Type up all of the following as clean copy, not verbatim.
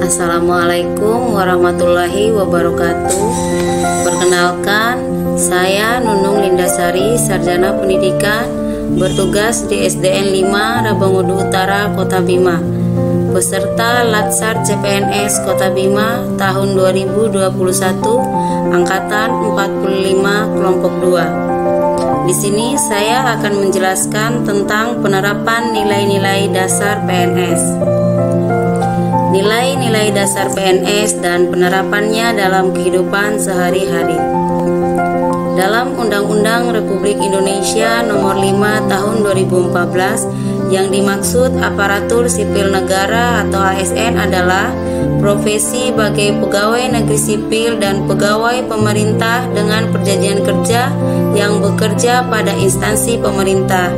Assalamualaikum warahmatullahi wabarakatuh. Perkenalkan, saya Nunung Lindasari, Sarjana Pendidikan, bertugas di SDN 5 Rabangudu Utara, Kota Bima. Peserta Latsar CPNS Kota Bima tahun 2021, angkatan 45 kelompok 2. Di sini saya akan menjelaskan tentang penerapan nilai-nilai dasar PNS. Nilai-nilai dasar PNS dan penerapannya dalam kehidupan sehari-hari. Dalam Undang-Undang Republik Indonesia Nomor 5 Tahun 2014, yang dimaksud aparatur sipil negara atau ASN adalah profesi sebagai pegawai negeri sipil dan pegawai pemerintah dengan perjanjian kerja yang bekerja pada instansi pemerintah.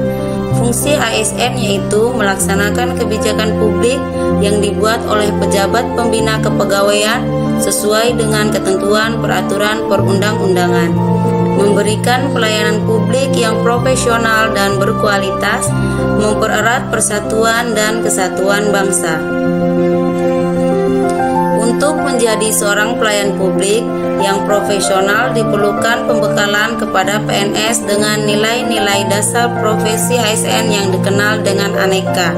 Fungsi ASN yaitu melaksanakan kebijakan publik yang dibuat oleh pejabat pembina kepegawaian sesuai dengan ketentuan peraturan perundang-undangan, memberikan pelayanan publik yang profesional dan berkualitas, mempererat persatuan dan kesatuan bangsa. Untuk menjadi seorang pelayan publik yang profesional diperlukan pembekalan kepada PNS dengan nilai-nilai dasar profesi ASN yang dikenal dengan aneka.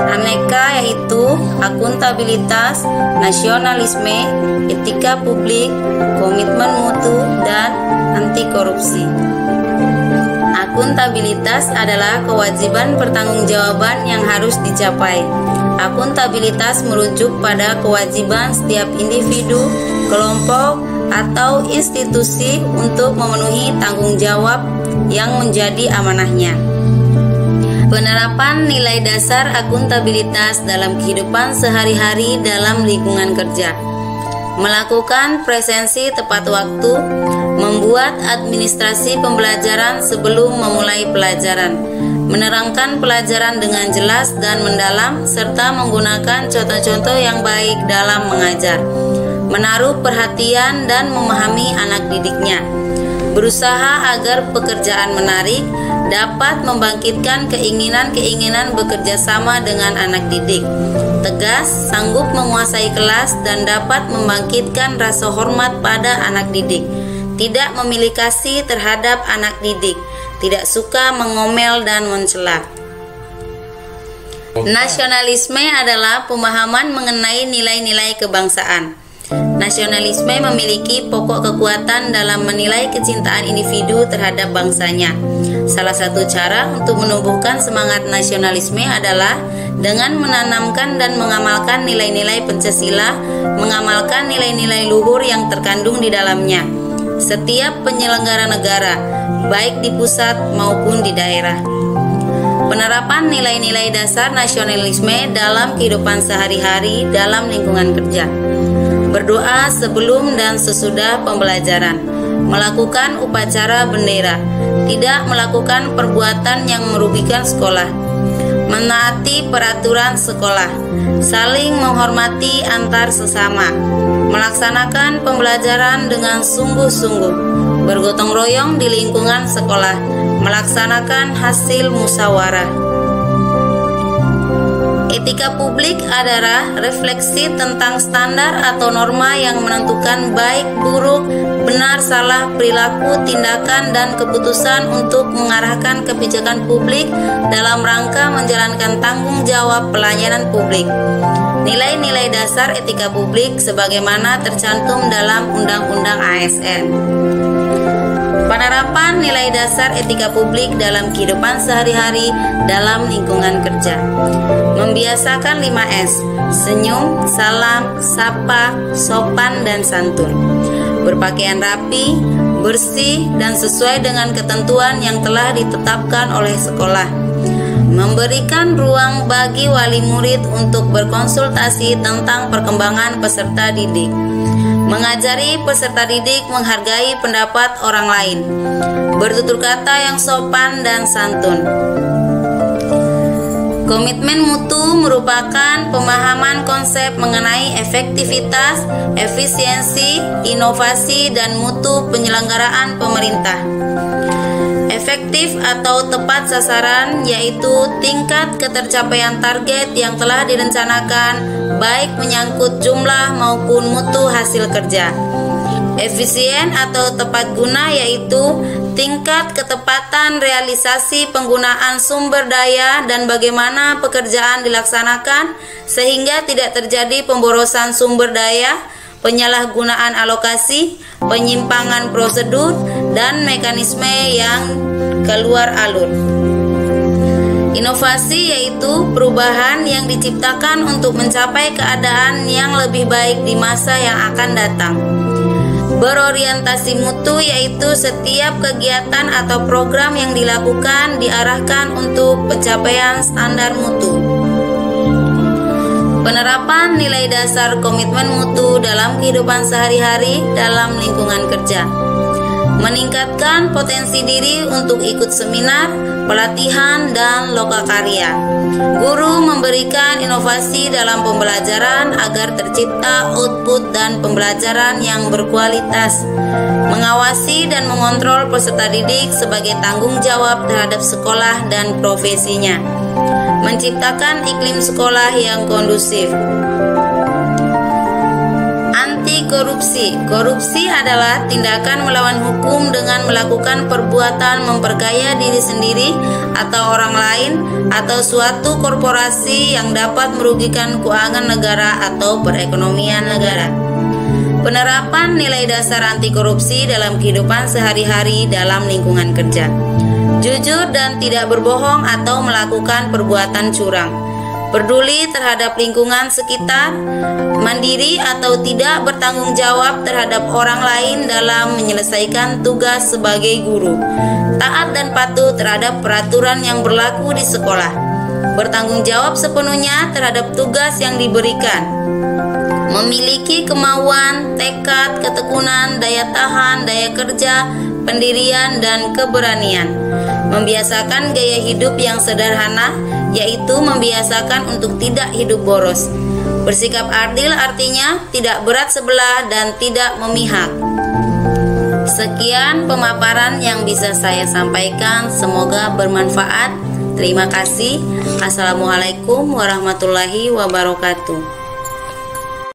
Aneka yaitu akuntabilitas, nasionalisme, etika publik, komitmen mutu, dan anti korupsi. Akuntabilitas adalah kewajiban pertanggungjawaban yang harus dicapai. Akuntabilitas merujuk pada kewajiban setiap individu, kelompok, atau institusi untuk memenuhi tanggung jawab yang menjadi amanahnya. Penerapan nilai dasar akuntabilitas dalam kehidupan sehari-hari dalam lingkungan kerja. Melakukan presensi tepat waktu, membuat administrasi pembelajaran sebelum memulai pelajaran, menerangkan pelajaran dengan jelas dan mendalam, serta menggunakan contoh-contoh yang baik dalam mengajar, menaruh perhatian dan memahami anak didiknya, berusaha agar pekerjaan menarik, dapat membangkitkan keinginan-keinginan bekerja sama dengan anak didik, tegas, sanggup menguasai kelas, dan dapat membangkitkan rasa hormat pada anak didik, tidak memilih kasih terhadap anak didik, tidak suka mengomel dan mencela. Nasionalisme adalah pemahaman mengenai nilai-nilai kebangsaan. Nasionalisme memiliki pokok kekuatan dalam menilai kecintaan individu terhadap bangsanya. Salah satu cara untuk menumbuhkan semangat nasionalisme adalah dengan menanamkan dan mengamalkan nilai-nilai Pancasila, mengamalkan nilai-nilai luhur yang terkandung di dalamnya. Setiap penyelenggara negara, baik di pusat maupun di daerah. Penerapan nilai-nilai dasar nasionalisme dalam kehidupan sehari-hari dalam lingkungan kerja. Berdoa sebelum dan sesudah pembelajaran, melakukan upacara bendera, tidak melakukan perbuatan yang merugikan sekolah, menaati peraturan sekolah, saling menghormati antar sesama, melaksanakan pembelajaran dengan sungguh-sungguh, bergotong royong di lingkungan sekolah, melaksanakan hasil musyawarah. Etika publik adalah refleksi tentang standar atau norma yang menentukan baik, buruk, benar, salah, perilaku, tindakan, dan keputusan untuk mengarahkan kebijakan publik dalam rangka menjalankan tanggung jawab pelayanan publik. Nilai-nilai dasar etika publik sebagaimana tercantum dalam Undang-Undang ASN. Penerapan nilai dasar etika publik dalam kehidupan sehari-hari dalam lingkungan kerja. Membiasakan 5S, senyum, salam, sapa, sopan, dan santun. Berpakaian rapi, bersih, dan sesuai dengan ketentuan yang telah ditetapkan oleh sekolah. Memberikan ruang bagi wali murid untuk berkonsultasi tentang perkembangan peserta didik. Mengajari peserta didik menghargai pendapat orang lain, bertutur kata yang sopan dan santun. Komitmen mutu merupakan pemahaman konsep mengenai efektivitas, efisiensi, inovasi, dan mutu penyelenggaraan pemerintah. efektif atau tepat sasaran, yaitu tingkat ketercapaian target yang telah direncanakan, baik menyangkut jumlah maupun mutu hasil kerja. Efisien atau tepat guna, yaitu tingkat ketepatan realisasi penggunaan sumber daya dan bagaimana pekerjaan dilaksanakan sehingga tidak terjadi pemborosan sumber daya, penyalahgunaan alokasi, penyimpangan prosedur, dan mekanisme yang keluar alur. Inovasi yaitu perubahan yang diciptakan untuk mencapai keadaan yang lebih baik di masa yang akan datang. Berorientasi mutu yaitu setiap kegiatan atau program yang dilakukan diarahkan untuk pencapaian standar mutu. Penerapan nilai dasar komitmen mutu dalam kehidupan sehari-hari dalam lingkungan kerja. Meningkatkan potensi diri untuk ikut seminar, pelatihan, dan lokakarya. Guru memberikan inovasi dalam pembelajaran agar tercipta output dan pembelajaran yang berkualitas. Mengawasi dan mengontrol peserta didik sebagai tanggung jawab terhadap sekolah dan profesinya. Menciptakan iklim sekolah yang kondusif. Anti-korupsi. Korupsi adalah tindakan melawan hukum dengan melakukan perbuatan memperkaya diri sendiri atau orang lain atau suatu korporasi yang dapat merugikan keuangan negara atau perekonomian negara. Penerapan nilai dasar anti korupsi dalam kehidupan sehari-hari dalam lingkungan kerja. Jujur dan tidak berbohong atau melakukan perbuatan curang. Peduli terhadap lingkungan sekitar, mandiri atau tidak bertanggung jawab terhadap orang lain dalam menyelesaikan tugas sebagai guru. Taat dan patuh terhadap peraturan yang berlaku di sekolah. Bertanggung jawab sepenuhnya terhadap tugas yang diberikan. Memiliki kemauan, tekad, ketekunan, daya tahan, daya kerja, pendirian, dan keberanian. Membiasakan gaya hidup yang sederhana, yaitu membiasakan untuk tidak hidup boros. Bersikap adil artinya tidak berat sebelah dan tidak memihak. Sekian pemaparan yang bisa saya sampaikan, semoga bermanfaat. Terima kasih. Assalamualaikum warahmatullahi wabarakatuh.